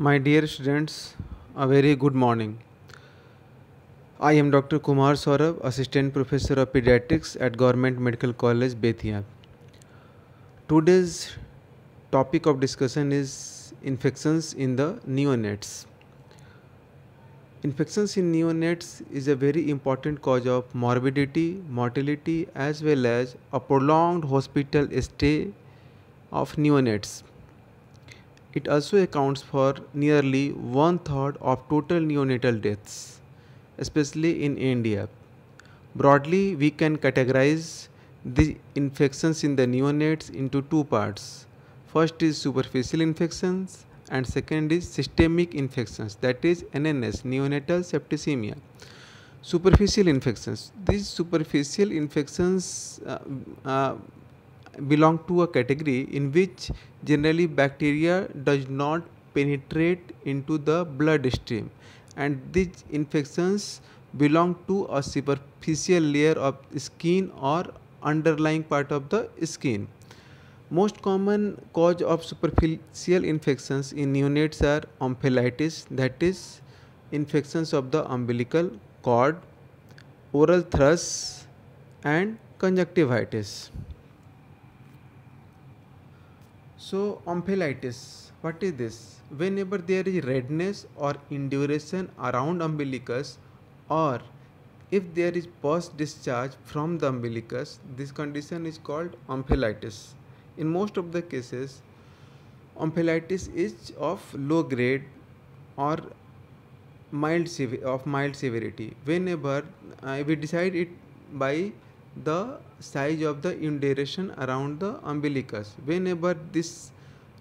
My dear students, a very good morning. I am Dr. Kumar Saurabh, Assistant Professor of Pediatrics at Government Medical College, Bethiya. Today's topic of discussion is infections in the neonates. Infections in neonates is a very important cause of morbidity, mortality, as well as a prolonged hospital stay of neonates. It also accounts for nearly one third of total neonatal deaths, especially in India. Broadly, we can categorize the infections in the neonates into two parts. First is superficial infections and second is systemic infections, that is NNS, neonatal septicemia. Superficial infections. These superficial infections belong to a category in which generally bacteria does not penetrate into the bloodstream, and these infections belong to a superficial layer of skin or underlying part of the skin. Most common cause of superficial infections in neonates are omphalitis, that is infections of the umbilical cord, oral thrush, and conjunctivitis. So, omphalitis, what is this? Whenever there is redness or induration around umbilicus, or if there is pus discharge from the umbilicus, this condition is called omphalitis. In most of the cases, omphalitis is of low grade or mild severity. Whenever we decide it by the size of the induration around the umbilicus. Whenever this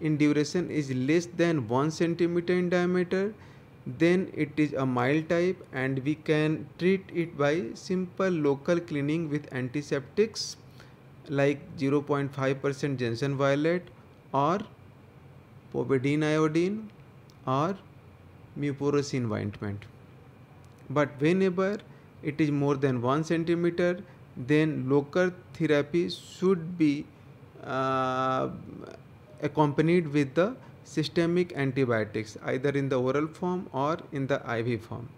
induration is less than 1 centimeter in diameter, then it is a mild type and we can treat it by simple local cleaning with antiseptics like 0.5% Jensen violet or povidone iodine or mupirocin ointment. But whenever it is more than 1 centimeter, then local therapy should be uh, accompanied with the systemic antibiotics either in the oral form or in the IV form.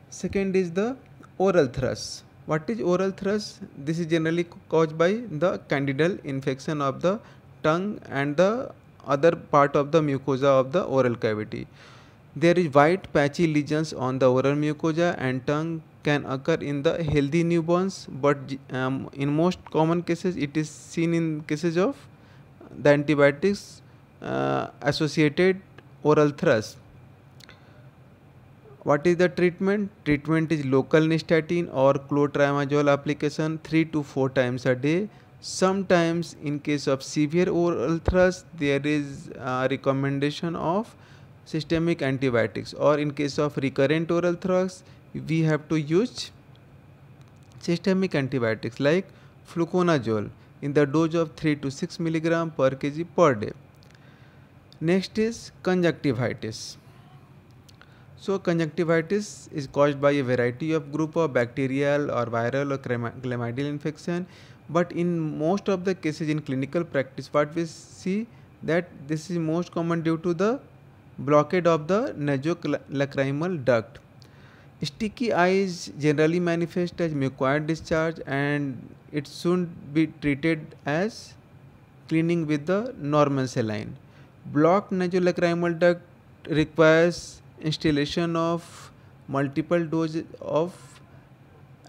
Second is the oral thrush. What is oral thrush? This is generally caused by the candidal infection of the tongue and the other part of the mucosa of the oral cavity. There is white patchy lesions on the oral mucosa and tongue can occur in the healthy newborns, but in most common cases it is seen in cases of the antibiotics associated oral thrush. What is the treatment? Treatment is local nystatin or clotrimazole application 3 to 4 times a day. Sometimes in case of severe oral thrush there is a recommendation of systemic antibiotics, or in case of recurrent oral thrush we have to use systemic antibiotics like fluconazole in the dose of 3 to 6 mg per kg per day. Next is conjunctivitis. So conjunctivitis is caused by a variety of group of bacterial or viral or chlamydial infection, but in most of the cases in clinical practice what we see that this is most common due to the blockade of the nasolacrimal duct. Sticky eyes generally manifest as mucoid discharge and it should be treated as cleaning with the normal saline. Blocked nasolacrimal duct requires installation of multiple doses of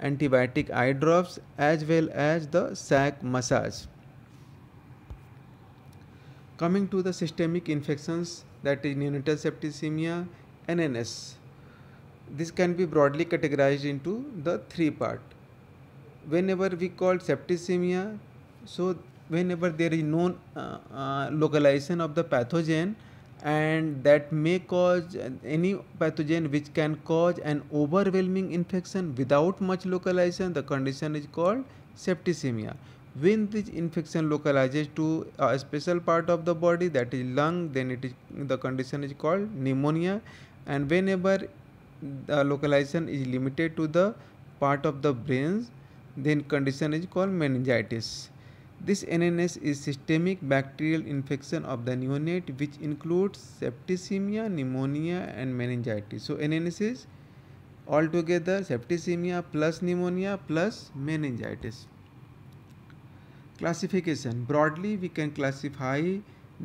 antibiotic eye drops as well as the sac massage. Coming to the systemic infections, that is neonatal septicemia, NNS. This can be broadly categorized into the three part. Whenever we call septicemia, so whenever there is no localization of the pathogen and that may cause any pathogen which can cause an overwhelming infection without much localization, the condition is called septicemia. When this infection localizes to a special part of the body, that is lung, then it is the condition is called pneumonia. And whenever the localization is limited to the part of the brain, then condition is called meningitis. This NNS is systemic bacterial infection of the neonate, which includes septicemia, pneumonia, and meningitis. So NNS is altogether septicemia plus pneumonia plus meningitis. Classification. Broadly, we can classify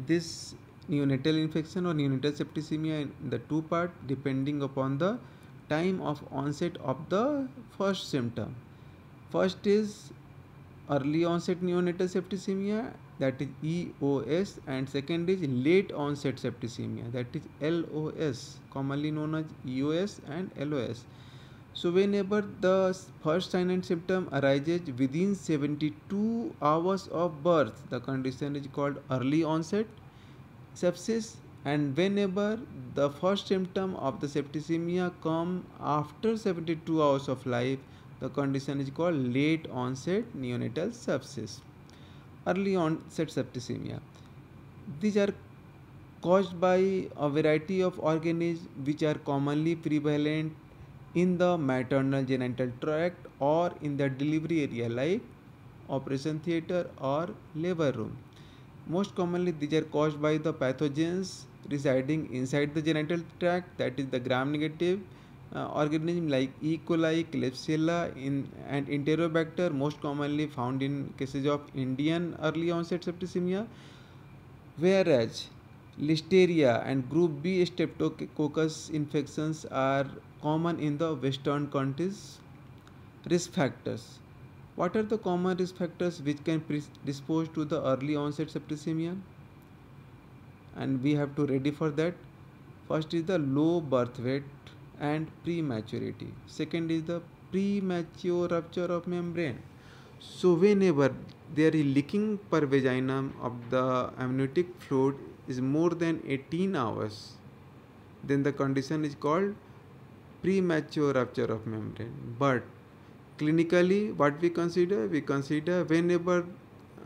this neonatal infection or neonatal septicemia in the two parts depending upon the time of onset of the first symptom. First is early onset neonatal septicemia, that is EOS, and second is late onset septicemia, that is LOS, commonly known as EOS and LOS. So whenever the first sign and symptom arises within 72 hours of birth, the condition is called early onset sepsis, and whenever the first symptom of the septicemia come after 72 hours of life, the condition is called late onset neonatal sepsis. Early onset septicemia, these are caused by a variety of organisms which are commonly prevalent in the maternal genital tract or in the delivery area like operation theatre or labor room. Most commonly, these are caused by the pathogens residing inside the genital tract, that is the gram-negative organism like E. coli, Klebsiella and Enterobacter, most commonly found in cases of Indian early onset septicemia, whereas Listeria and Group B Streptococcus infections are common in the Western countries. Risk factors. What are the common risk factors which can predispose to the early onset septicemia? And we have to ready for that. First is the low birth weight and prematurity. Second is the premature rupture of membrane. So whenever there is leaking per vaginum of the amniotic fluid is more than 18 hours, then the condition is called premature rupture of membrane. But clinically, what we consider whenever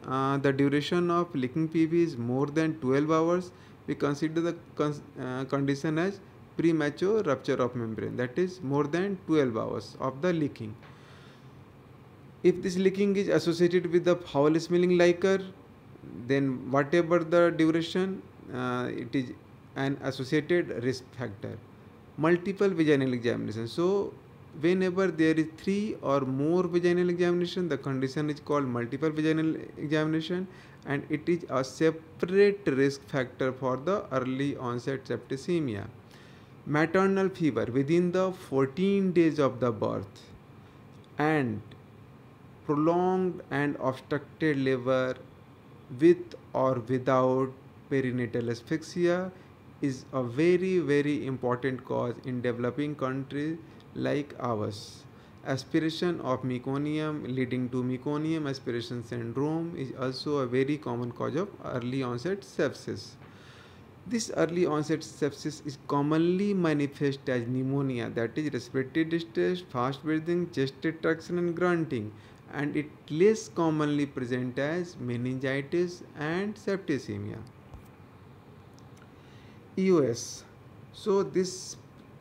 the duration of leaking PV is more than 12 hours, we consider the condition as premature rupture of membrane, that is more than 12 hours of the leaking. If this leaking is associated with the foul smelling liquor, then whatever the duration, it is an associated risk factor. Multiple vaginal examination. So whenever there is 3 or more vaginal examination, the condition is called multiple vaginal examination, and it is a separate risk factor for the early onset septicemia. Maternal fever within the 14 days of the birth and prolonged and obstructed labor with or without perinatal asphyxia is a very important cause in developing countries like ours. Aspiration of meconium leading to meconium aspiration syndrome is also a very common cause of early onset sepsis. This early onset sepsis is commonly manifest as pneumonia, that is respiratory distress, fast breathing, chest retraction and grunting, and it less commonly present as meningitis and septicemia. EOS. So this,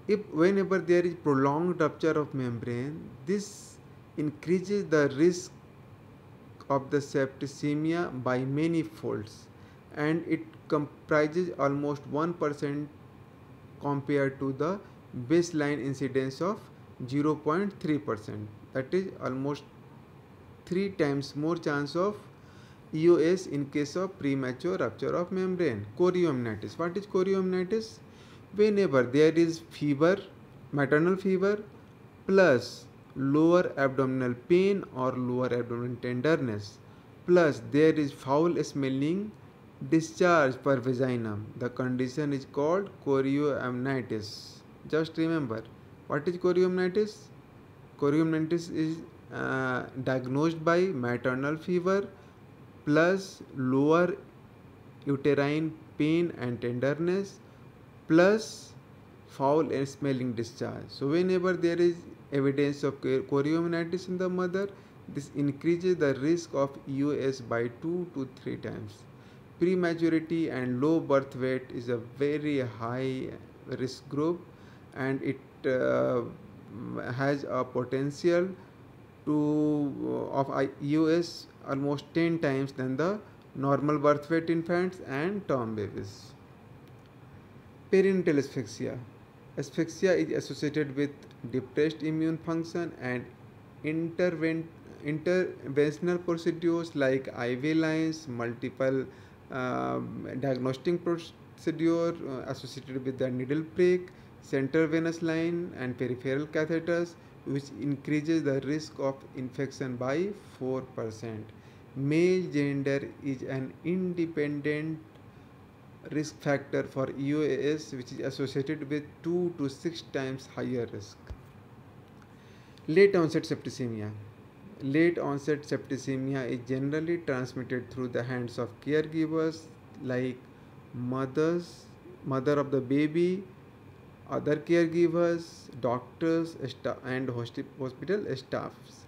if whenever there is prolonged rupture of membrane, this increases the risk of the septicemia by many folds, and it comprises almost 1% compared to the baseline incidence of 0.3%, that is almost 3 times more chance of EOS in case of premature rupture of membrane. Chorioamnitis. What is chorioamnitis? Whenever there is fever, maternal fever plus lower abdominal pain or lower abdominal tenderness plus there is foul smelling discharge per vaginum, the condition is called chorioamnitis. Just remember, what is chorioamnitis? Chorioamnitis is diagnosed by maternal fever plus lower uterine pain and tenderness plus foul and smelling discharge. So whenever there is evidence of chorioamnitis in the mother, this increases the risk of EOS by 2 to 3 times. Prematurity and low birth weight is a very high risk group, and it has a potential to of EOS almost 10 times than the normal birth weight infants and term babies. Perinatal asphyxia. Asphyxia is associated with depressed immune function and interventional procedures like IV lines, multiple diagnostic procedure associated with the needle prick, central venous line, and peripheral catheters, which increases the risk of infection by 4%. Male gender is an independent risk factor for EOAS, which is associated with 2 to 6 times higher risk. Late onset septicemia. Late onset septicemia is generally transmitted through the hands of caregivers like mother of the baby, other caregivers, doctors, and hospital staffs.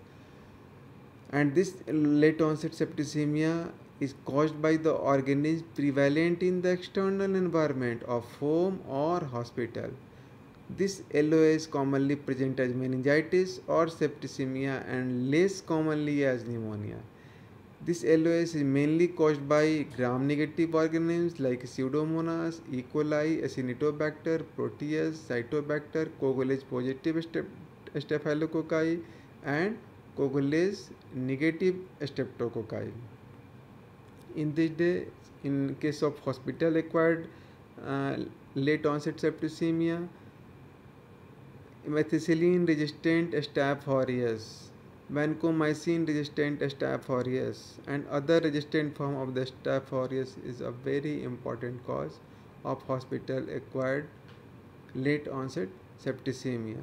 And this late onset septicemia is caused by the organism prevalent in the external environment of home or hospital. This LOS commonly present as meningitis or septicemia and less commonly as pneumonia. This LOS is mainly caused by gram-negative organisms like Pseudomonas, E. coli, Acinetobacter, Proteus, Cytobacter, coagulase-positive Staphylococci, and coagulase-negative Streptococci. In this day, in case of hospital-acquired late onset septicemia, methicillin-resistant Staph aureus, vancomycin-resistant Staph aureus, and other resistant form of the Staph aureus is a very important cause of hospital-acquired late onset septicemia.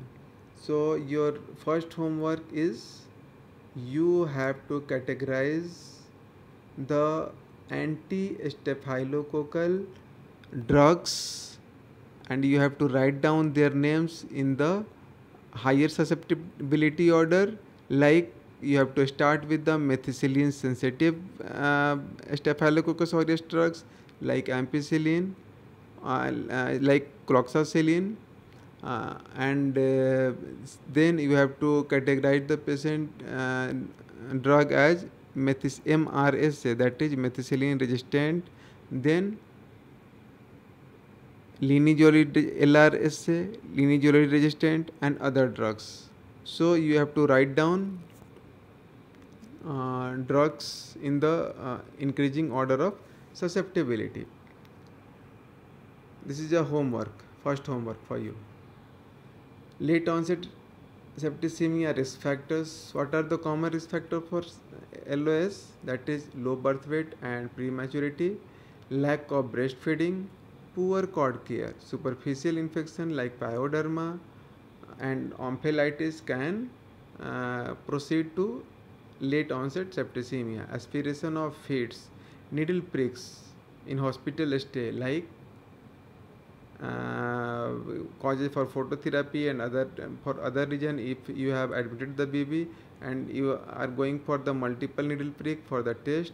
So your first homework is you have to categorize the anti-staphylococcal drugs and you have to write down their names in the higher susceptibility order. Like you have to start with the methicillin sensitive Staphylococcus aureus drugs like ampicillin, like cloxacillin, and then you have to categorize the patient drug as MRSA, that is methicillin resistant, then linezolid LRSA, linezolid resistant, and other drugs. So you have to write down drugs in the increasing order of susceptibility. This is a homework, first homework for you. Late onset septicemia risk factors. What are the common risk factors for LOS? That is low birth weight and prematurity, lack of breastfeeding, poor cord care, superficial infection like pyoderma and omphalitis can proceed to late onset septicemia. Aspiration of feeds, needle pricks in hospital stay like causes for phototherapy and for other reason. If you have admitted the baby and you are going for the multiple needle prick for the test,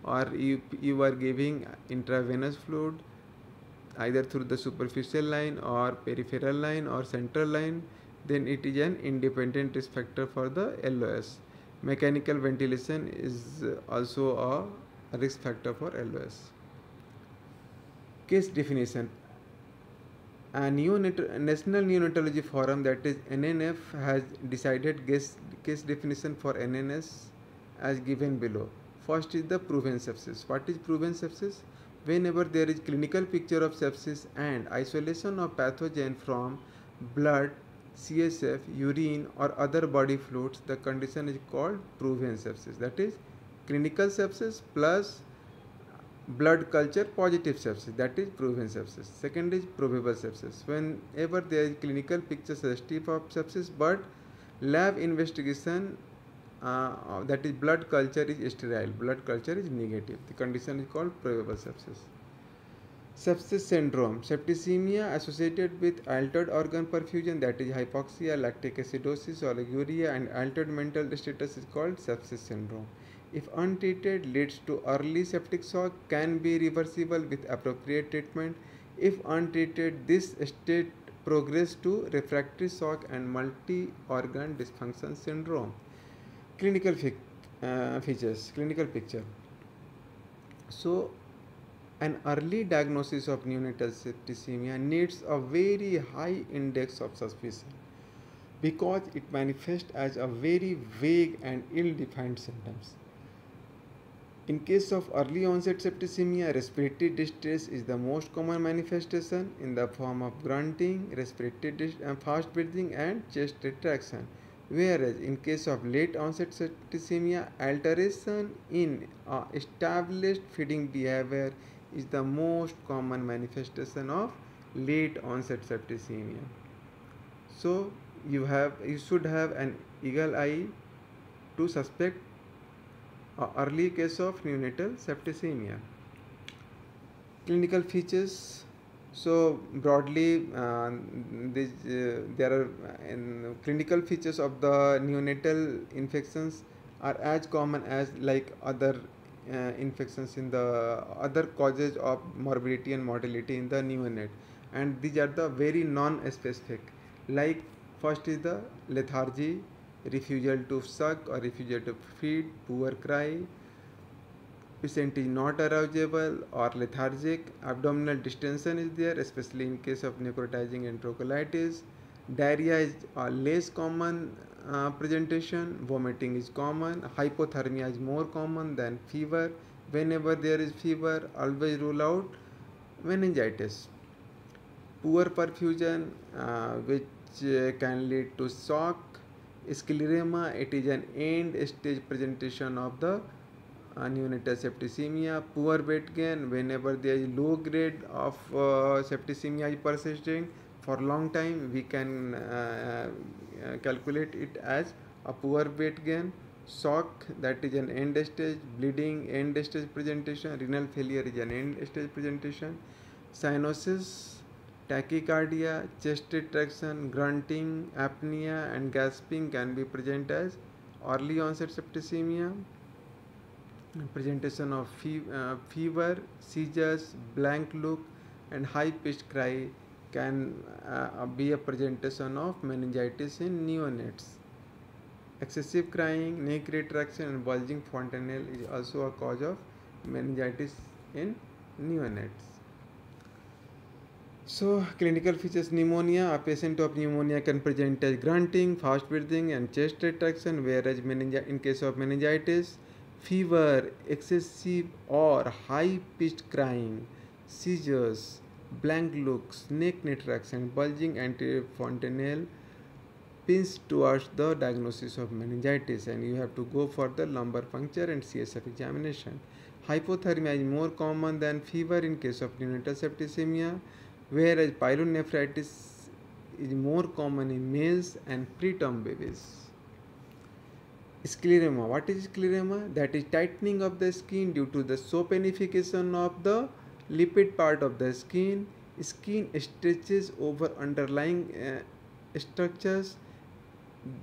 or you are giving intravenous fluid either through the superficial line or peripheral line or central line, then it is an independent risk factor for the LOS. Mechanical ventilation is also a risk factor for LOS. Case definition. A National Neonatology Forum, that is NNF, has decided case definition for NNS as given below. First is the proven sepsis. What is proven sepsis? Whenever there is clinical picture of sepsis and isolation of pathogen from blood, CSF, urine or other body fluids, the condition is called proven sepsis. That is clinical sepsis plus blood culture positive sepsis, that is proven sepsis. Second is probable sepsis. Whenever there is clinical picture suggestive of sepsis but lab investigation that is blood culture is sterile, blood culture is negative, the condition is called probable sepsis. Sepsis syndrome. Septicemia associated with altered organ perfusion, that is hypoxia, lactic acidosis, oliguria and altered mental status is called sepsis syndrome. If untreated, leads to early septic shock, can be reversible with appropriate treatment. If untreated, this state progress to refractory shock and multi-organ dysfunction syndrome. Clinical features, clinical picture. So, an early diagnosis of neonatal septicemia needs a very high index of suspicion because it manifests as a very vague and ill-defined symptoms. In case of early onset septicemia, respiratory distress is the most common manifestation in the form of grunting, fast breathing, and chest retraction. Whereas in case of late onset septicemia, alteration in established feeding behavior is the most common manifestation of late onset septicemia. So you should have an eagle eye to suspect early case of neonatal septicemia. Clinical features. So broadly, there are clinical features of the neonatal infections are as common as like other infections in the other causes of morbidity and mortality in the neonate, and these are the very non-specific. Like first is the lethargy, refusal to suck or refusal to feed, poor cry, patient is not arousable or lethargic, abdominal distension is there, especially in case of necrotizing enterocolitis. Diarrhea is a less common presentation, vomiting is common, hypothermia is more common than fever. Whenever there is fever, always rule out meningitis. Poor perfusion, which can lead to shock. Sclerema, it is an end stage presentation of the neonatal septicemia. Poor weight gain, whenever there is low grade of septicemia is persisting for long time, we can calculate it as a poor weight gain. Shock, that is an end stage. Bleeding, end stage presentation. Renal failure is an end stage presentation. Cyanosis, tachycardia, chest retraction, grunting, apnea, and gasping can be present as early onset septicemia. Presentation of fever, seizures, blank look, and high pitched cry can be a presentation of meningitis in neonates. Excessive crying, neck retraction, and bulging fontanelle is also a cause of meningitis in neonates. So, clinical features: pneumonia. A patient of pneumonia can present as grunting, fast breathing, and chest retraction, whereas in case of meningitis, fever, excessive or high pitched crying, seizures, blank looks, neck retraction, bulging antifontanelle pins towards the diagnosis of meningitis, and you have to go for the lumbar puncture and CSF examination. Hypothermia is more common than fever in case of neonatal septicemia, whereas pyelonephritis is more common in males and preterm babies. Sclerema. What is sclerema? That is tightening of the skin due to the saponification of the lipid part of the skin. Skin stretches over underlying structures.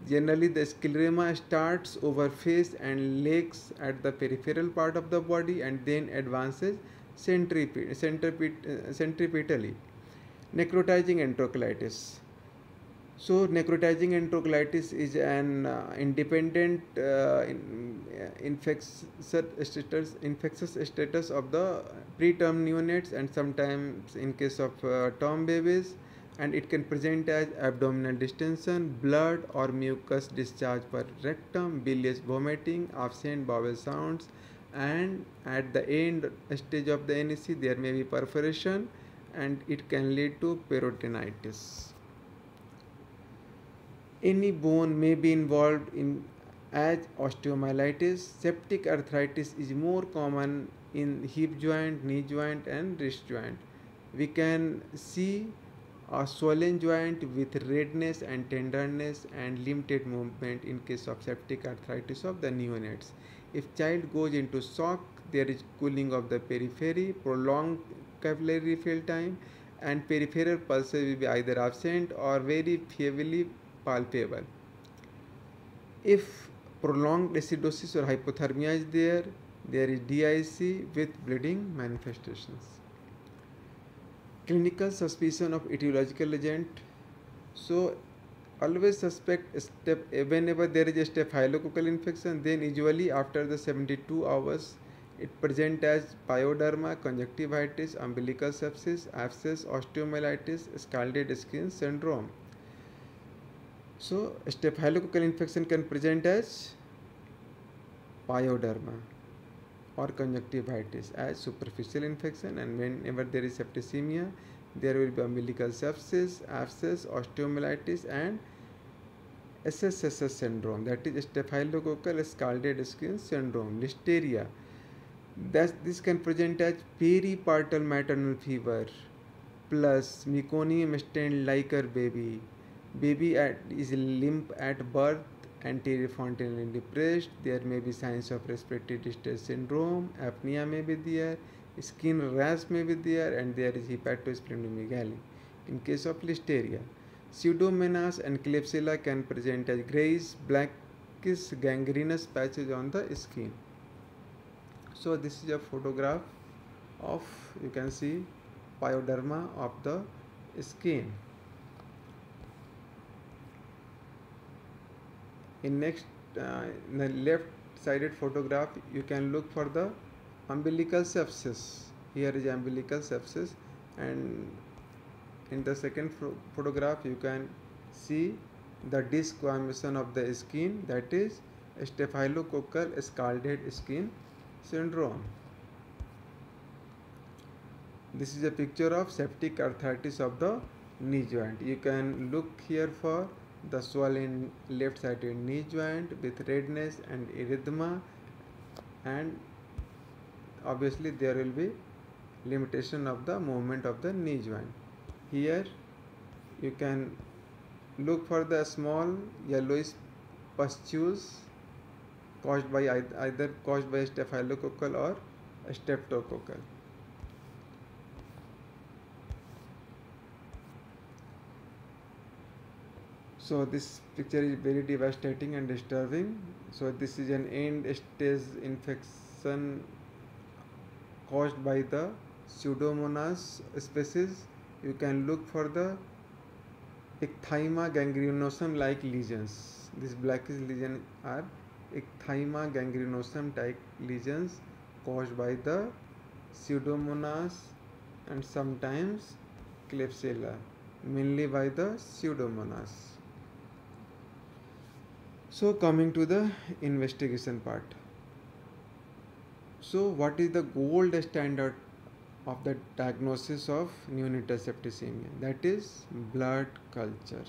Generally, the sclerema starts over face and legs at the peripheral part of the body and then advances centripetally. Necrotizing enterocolitis. So, necrotizing enterocolitis is an independent infectious status of the preterm neonates and sometimes in case of term babies, and it can present as abdominal distension, blood or mucus discharge per rectum, bilious vomiting, absent bowel sounds, and at the end stage of the NEC there may be perforation and it can lead to peritonitis. Any bone may be involved in as osteomyelitis. Septic arthritis is more common in hip joint, knee joint, and wrist joint. We can see a swollen joint with redness and tenderness and limited movement in case of septic arthritis of the neonates. If child goes into shock, there is cooling of the periphery, prolonged capillary refill time, and peripheral pulses will be either absent or very heavily palpable. If prolonged acidosis or hypothermia is there, there is DIC with bleeding manifestations. Clinical suspicion of etiological agent. So, Always suspect step whenever there is a staphylococcal infection, then usually after the 72 hours it present as pyoderma, conjunctivitis, umbilical sepsis, abscess, osteomyelitis, scalded skin syndrome. So staphylococcal infection can present as pyoderma or conjunctivitis as superficial infection, and whenever there is septicemia there will be umbilical sepsis, abscess, osteomyelitis and SSSS syndrome, that is staphylococcal scalded skin syndrome. Listeria, this can present as peripartal maternal fever plus meconium stained liquor baby. Is limp at birth, anterior frontally depressed. There may be signs of respiratory distress syndrome, apnea may be there, skin rash may be there, and there is hepatosplenomegaly. In case of Listeria, Pseudomonas and Klebsiella can present as grayish, blackish, gangrenous patches on the skin. So this is a photograph of, you can see, pyoderma of the skin. In next, in the left sided photograph you can look for the umbilical sepsis. Here is umbilical sepsis, and in the second photograph you can see the disc formation of the skin, that is staphylococcal scalded skin syndrome. This is a picture of septic arthritis of the knee joint. You can look here for the swollen left sided knee joint with redness and erythema, and obviously there will be limitation of the movement of the knee joint. Here you can look for the small yellowish pustules caused by either caused by staphylococcal or streptococcal. So this picture is very devastating and disturbing. So this is an end stage infection caused by the Pseudomonas species. You can look for the ecthyma gangrenosum like lesions. These blackish lesions are ecthyma gangrenosum type lesions caused by the Pseudomonas and sometimes Klebsiella, mainly by the Pseudomonas. So coming to the investigation part. So what is the gold standard of the diagnosis of neonatal septicemia? That is blood culture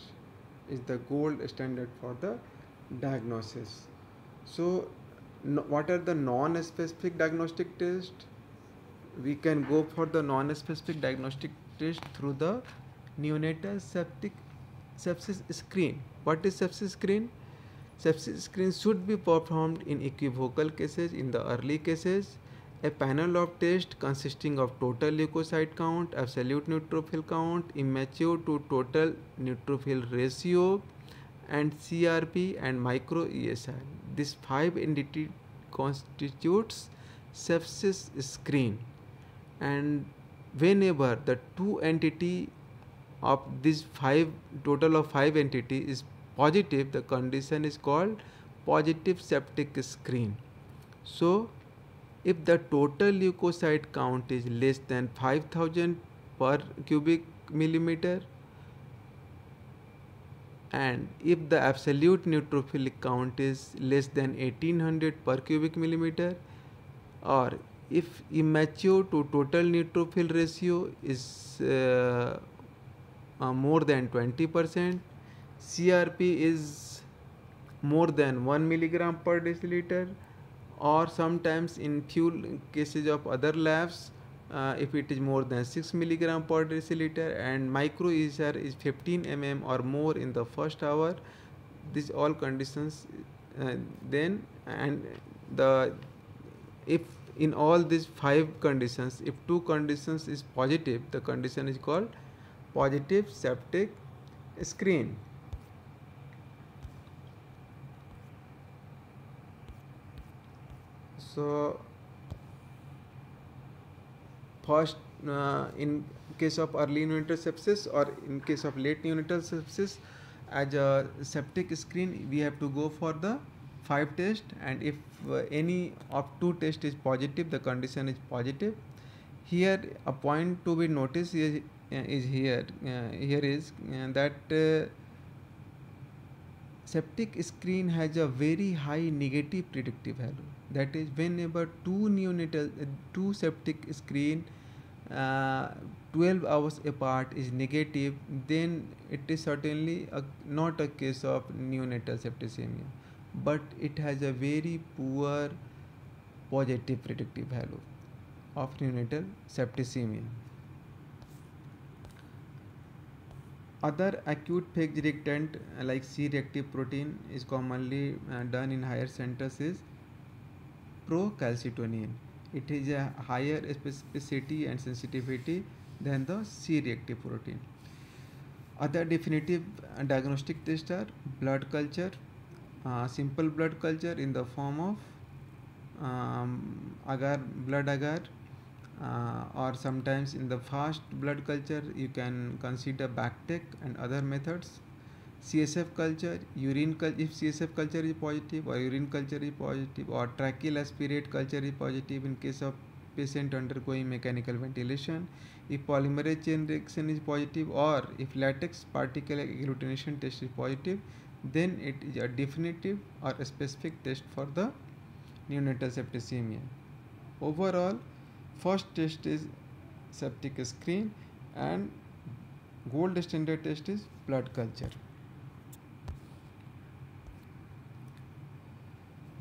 is the gold standard for the diagnosis. So what are the non-specific diagnostic tests? We can go for the non-specific diagnostic test through the neonatal sepsis screen. What is sepsis screen? Sepsis screen should be performed in equivocal cases. In the early cases, a panel of tests consisting of total leukocyte count, absolute neutrophil count, immature to total neutrophil ratio, and CRP and micro ESI. This 5 entity constitutes sepsis screen, and whenever the 2 entity of this 5 total of 5 entity is positive, the condition is called positive septic screen. So if the total leukocyte count is less than 5000 per cubic millimeter, and if the absolute neutrophilic count is less than 1800 per cubic millimeter, or if immature to total neutrophil ratio is more than 20%, CRP is more than 1 milligram per deciliter, or sometimes in few cases of other labs, if it is more than 6 milligram per deciliter, and micro ESR is 15 mm or more in the first hour. These all conditions, then and the if in all these 5 conditions, if 2 conditions is positive, the condition is called positive septic screen. So first, in case of early neonatal sepsis or in case of late neonatal sepsis, as a septic screen we have to go for the 5 test, and if any of 2 test is positive, the condition is positive. Here a point to be noticed is here is that septic screen has a very high negative predictive value. That is, whenever two septic screen uh, 12 hours apart is negative, then it is certainly not a case of neonatal septicemia, but it has a very poor positive predictive value of neonatal septicemia. Other acute phase reactant like C-reactive protein is commonly done in higher centers is procalcitonin. It is a higher specificity and sensitivity than the C-reactive protein. Other definitive diagnostic tests are blood culture, simple blood culture in the form of agar, blood agar, or sometimes in the fast blood culture you can consider BACTEC and other methods. CSF culture, if CSF culture is positive or urine culture is positive, or tracheal aspirate culture is positive in case of patient undergoing mechanical ventilation, if polymerase chain reaction is positive, or if latex particle agglutination test is positive, then it is a definitive or a specific test for the neonatal septicemia. Overall, first test is septic screen, and gold standard test is blood culture.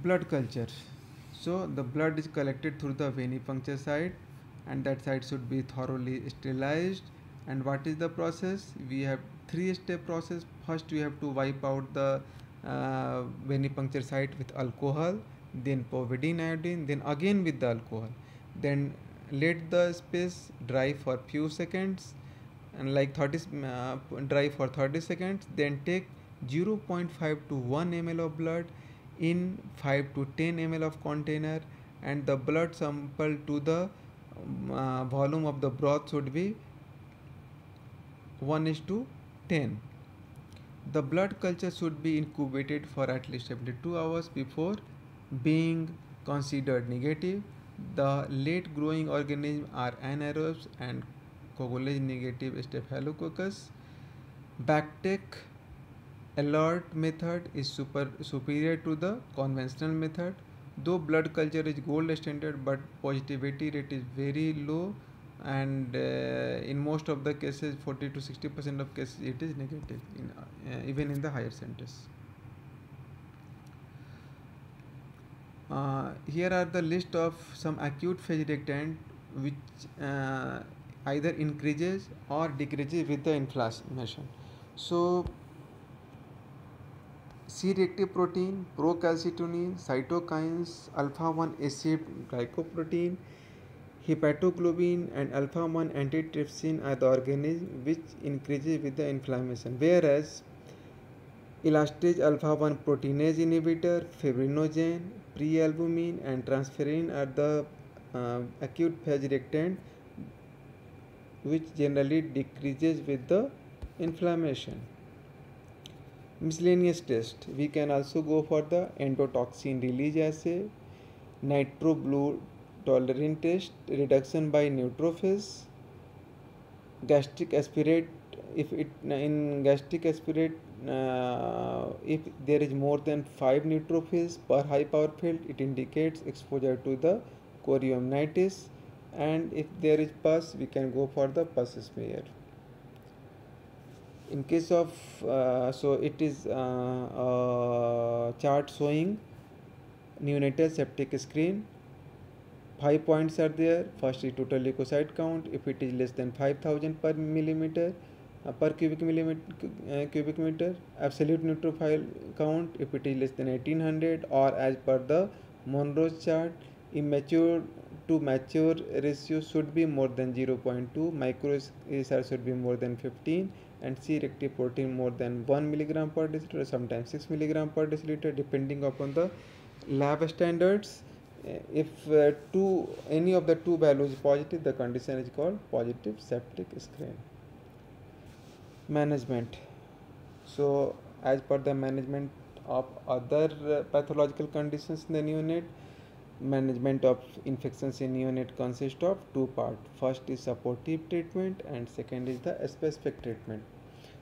Blood culture. So the blood is collected through the venipuncture site, and that site should be thoroughly sterilized. And what is the process? We have 3-step process. First we have to wipe out the venipuncture site with alcohol, then povidone iodine, then again with the alcohol, then let the space dry for few seconds, and like 30 dry for 30 seconds, then take 0.5 to 1 ml of blood in 5 to 10 ml of container, and the blood sample to the volume of the broth should be 1:10. The blood culture should be incubated for at least 72 hours before being considered negative. The late growing organisms are anaerobes and coagulase negative staphylococcus. BACTEC alert method is superior to the conventional method. Though blood culture is gold standard, but positivity rate is very low, and in most of the cases 40 to 60% of cases it is negative even in the higher centers. Here are the list of some acute phase reactant which either increases or decreases with the inflammation. So C-reactive protein, procalcitonin, cytokines, alpha-1 acid glycoprotein, hepatoglobin, and alpha-1 antitrypsin are the organisms which increases with the inflammation, whereas elastase alpha-1 proteinase inhibitor, fibrinogen, prealbumin, and transferrin are the acute phase reactant which generally decreases with the inflammation. Miscellaneous test. We can also go for the endotoxin release assay, nitroblue tolerance test, reduction by neutrophils, gastric aspirate. If it in gastric aspirate, if there is more than 5 neutrophils per high power field, it indicates exposure to the chorioamnitis, and if there is pus, we can go for the pus smear. In case of so it is a chart showing neonatal septic screen. 5 points are there. First is total leukocyte count. If it is less than 5000 per millimeter per cubic meter, absolute neutrophil count if it is less than 1800, or as per the Monroe's chart, immature to mature ratio should be more than 0.2, micro ASR should be more than 15, and C-reactive protein more than 1 milligram per deciliter, sometimes 6 milligram per deciliter, depending upon the lab standards. If any of the two values is positive, the condition is called positive septic screen. Management. So as per the management of other pathological conditions in the neonate, management of infections in neonate consists of two parts. First is supportive treatment and second is the specific treatment.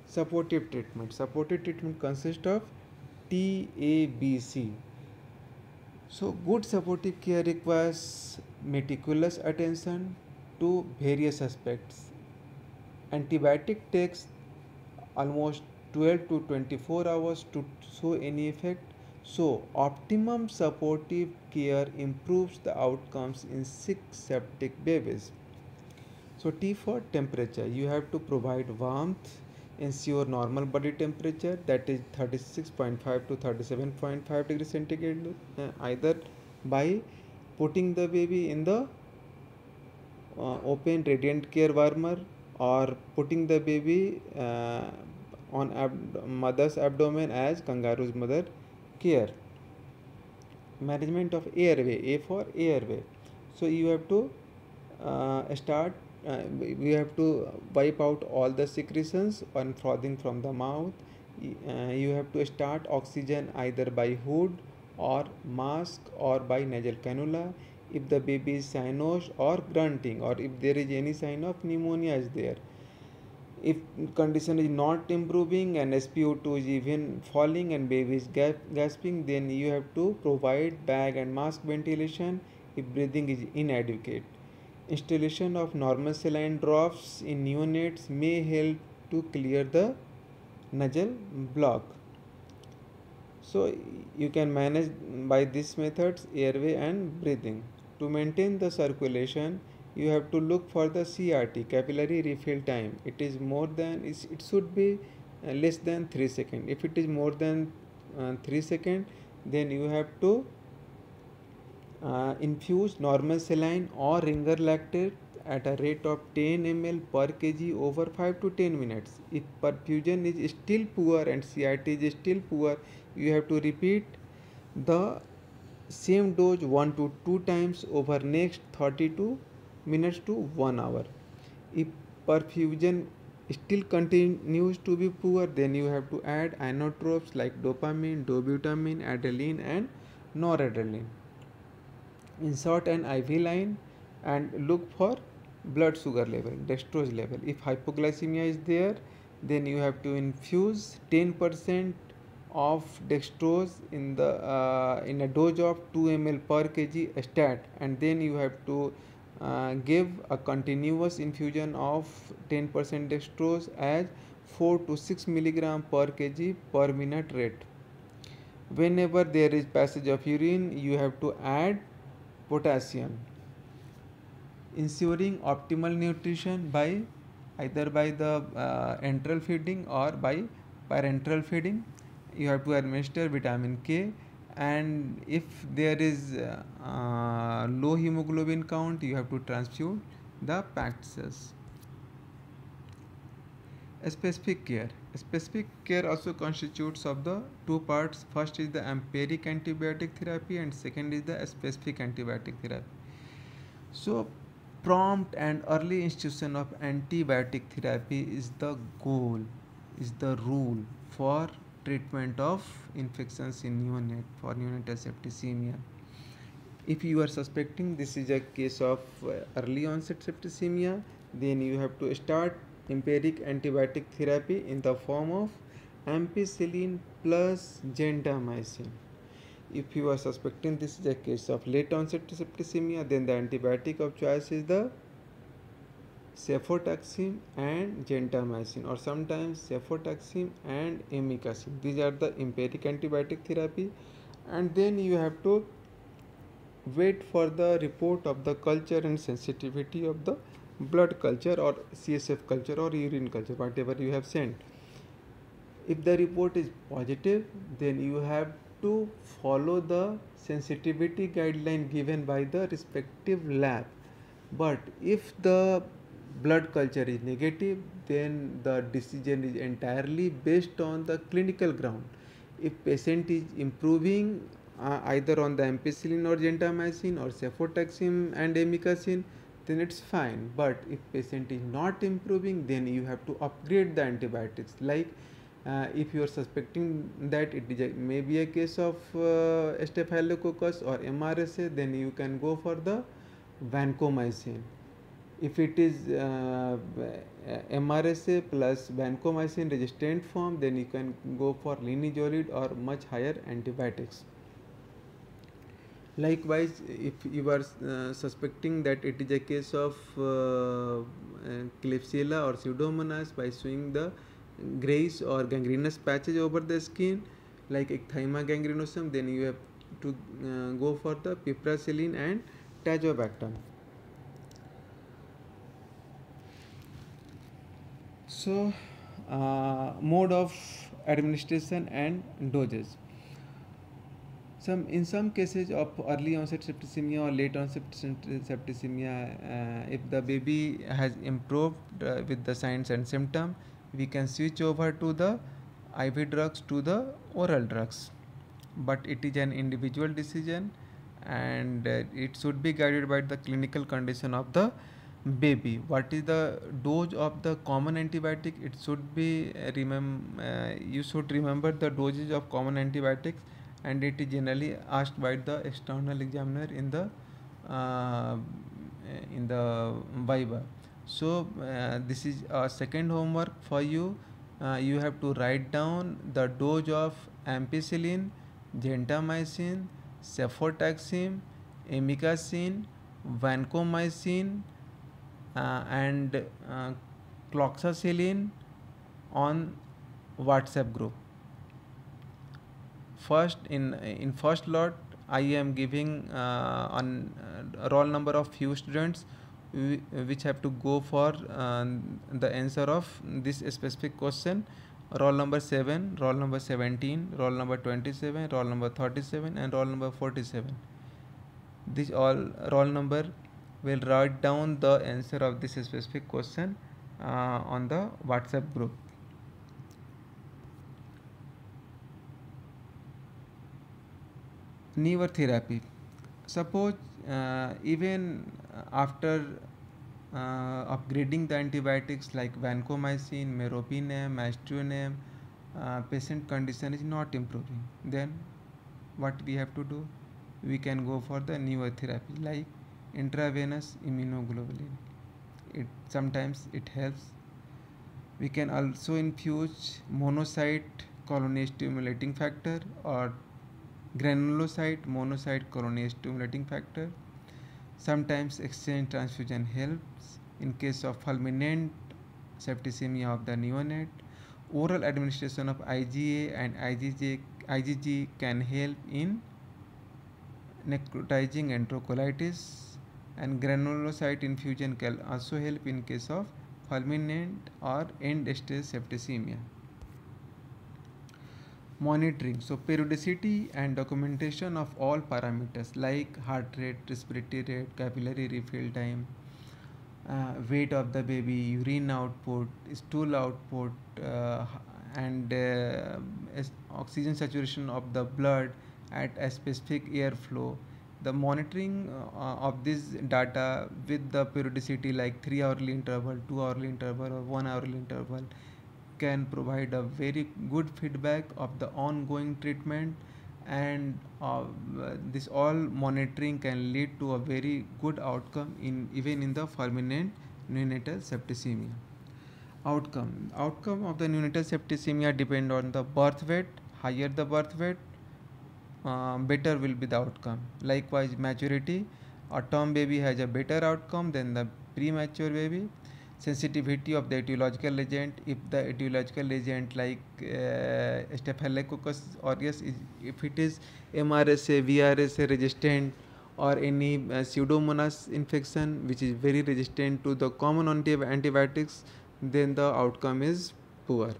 Supportive treatment. Supportive treatment consists of TABC. So good supportive care requires meticulous attention to various aspects. Antibiotic takes almost 12 to 24 hours to show any effect. So, optimum supportive care improves the outcomes in sick septic babies. So, T for temperature, you have to provide warmth, ensure normal body temperature, that is 36.5 to 37.5 degrees centigrade, either by putting the baby in the open radiant care warmer or putting the baby on mother's abdomen as kangaroo's mother care. Management of airway, A for airway. So you have to start we have to wipe out all the secretions and frothing from the mouth. You have to start oxygen either by hood or mask or by nasal cannula if the baby is cyanosis or grunting, or if there is any sign of pneumonia is there. If condition is not improving and SpO2 is even falling and baby is gasping, then you have to provide bag and mask ventilation if breathing is inadequate. Installation of normal saline drops in neonates may help to clear the nasal block. So you can manage by these methods airway and breathing. To maintain the circulation, you have to look for the CRT, capillary refill time. It is more than, it should be less than 3 seconds. If it is more than 3 seconds, then you have to infuse normal saline or ringer lactate at a rate of 10 ml per kg over 5 to 10 minutes. If perfusion is still poor and CRT is still poor, you have to repeat the same dose 1 to 2 times over next 32 minutes to 1 hour. If perfusion still continues to be poor, then you have to add inotropes like dopamine, dobutamine, adrenaline and noradrenaline. Insert an IV line and look for blood sugar level, dextrose level. If hypoglycemia is there, then you have to infuse 10% of dextrose in a dose of 2 ml per kg stat, and then you have to give a continuous infusion of 10% dextrose as 4 to 6 milligram per kg per minute rate. Whenever there is passage of urine, you have to add potassium. Ensuring optimal nutrition by either by the enteral feeding or by parenteral feeding. You have to administer vitamin K, and if there is low hemoglobin count, you have to transfuse the packed cells. Specific care. Specific care also constitutes of the two parts. First is the empiric antibiotic therapy and second is the specific antibiotic therapy. So prompt and early institution of antibiotic therapy is the goal, is the rule for treatment of infections in neonate for neonatal septicemia. If you are suspecting this is a case of early onset septicemia, then you have to start empiric antibiotic therapy in the form of ampicillin plus gentamicin. If you are suspecting this is a case of late onset septicemia, then the antibiotic of choice is the cefotaxime and gentamicin, or sometimes cefotaxime and amikacin. These are the empiric antibiotic therapy, and then you have to wait for the report of the culture and sensitivity of the blood culture or CSF culture or urine culture, whatever you have sent. If the report is positive, then you have to follow the sensitivity guideline given by the respective lab. But if the blood culture is negative, then the decision is entirely based on the clinical ground. If patient is improving either on the ampicillin or gentamicin or cefotaxime and amikacin, then it's fine. But if patient is not improving, then you have to upgrade the antibiotics like If you are suspecting that it is maybe a case of Staphylococcus or MRSA, then you can go for the vancomycin. If it is MRSA plus vancomycin resistant form, then you can go for linezolid or much higher antibiotics. Likewise, if you are suspecting that it is a case of Klebsiella or Pseudomonas by showing the grayish or gangrenous patches over the skin like ecthyma gangrenosum, then you have to go for the piperacillin and tazobactam. So, mode of administration and doses. In some cases of early onset septicemia or late onset septicemia, if the baby has improved with the signs and symptoms, we can switch over to the IV drugs to the oral drugs. But it is an individual decision, and it should be guided by the clinical condition of the baby. What is the dose of the common antibiotic? It should be you should remember the dosage of common antibiotics, and it is generally asked by the external examiner uh, in the viva. So this is a second homework for you. You have to write down the dose of ampicillin, gentamicin, cefotaxime, amikacin, vancomycin, and cloxacillin on WhatsApp group. First, in first lot, I am giving on roll number of few students which have to go for the answer of this specific question. Roll number 7, roll number 17, roll number 27, roll number 37, and roll number 47. This all roll number will write down the answer of this specific question on the WhatsApp group. Newer therapy. Suppose even after upgrading the antibiotics like vancomycin, meropenem, aztreonam, patient condition is not improving. Then what we have to do? We can go for the newer therapy like intravenous immunoglobulin. It sometimes it helps. We can also infuse monocyte colony stimulating factor or granulocyte monocyte colony stimulating factor. Sometimes exchange transfusion helps in case of fulminant septicemia of the neonate. Oral administration of IgA and IgG can help in necrotizing enterocolitis, and granulocyte infusion can also help in case of fulminant or end stage septicemia. Monitoring. So periodicity and documentation of all parameters like heart rate, respiratory rate, capillary refill time, weight of the baby, urine output, stool output, and oxygen saturation of the blood at a specific airflow. The monitoring of this data with the periodicity like 3 hourly interval, 2 hourly interval, or 1 hourly interval can provide a very good feedback of the ongoing treatment, and this all monitoring can lead to a very good outcome in even in the fulminant neonatal septicemia. Outcome of the neonatal septicemia depend on the birth weight. Higher the birth weight, better will be the outcome. Likewise, maturity, a term baby has a better outcome than the premature baby. Sensitivity of the etiological agent, if the etiological agent like Staphylococcus aureus if it is MRSA, VRSA resistant, or any Pseudomonas infection which is very resistant to the common antibiotics, then the outcome is poor.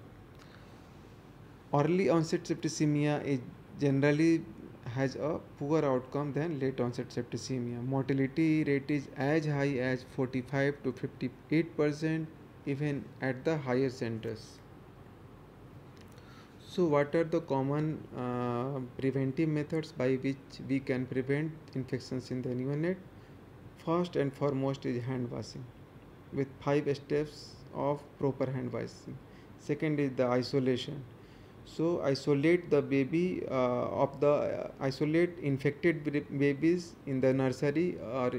Early onset septicemia is generally has a poor outcome than late onset septicemia. Mortality rate is as high as 45 to 58% even at the higher centers. So what are the common preventive methods by which we can prevent infections in the neonate? First and foremost is hand washing with 5 steps of proper hand washing. Second is the isolation. So isolate the baby isolate infected babies in the nursery or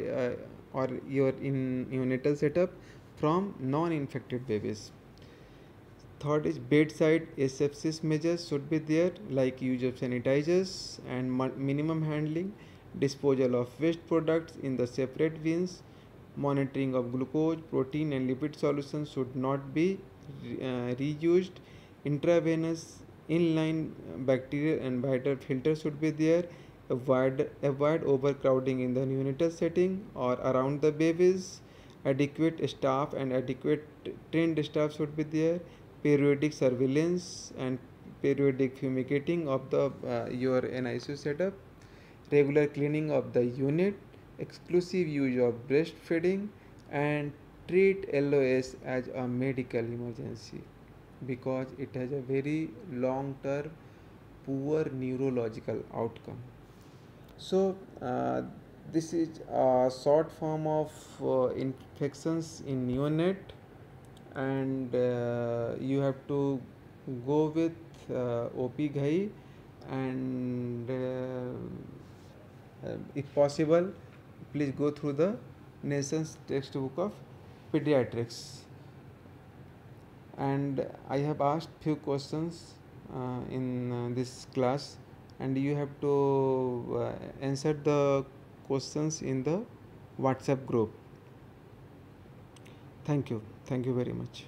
your in neonatal setup from non-infected babies. Third is bedside asepsis measures should be there, like use of sanitizers and minimum handling, disposal of waste products in the separate bins, monitoring of glucose, protein, and lipid solutions should not be reused. Intravenous inline bacterial and vital filter should be there. Avoid overcrowding in the neonatal setting or around the babies. Adequate staff and adequate trained staff should be there. Periodic surveillance and periodic fumigating of the your NICU setup, regular cleaning of the unit, exclusive use of breastfeeding, and treat LOS as a medical emergency because it has a very long term poor neurological outcome. So this is a short form of infections in neonate, and you have to go with OP Ghai, and if possible, please go through the nation's textbook of pediatrics. And I have asked few questions in this class, and you have to answer the questions in the WhatsApp group. Thank you very much.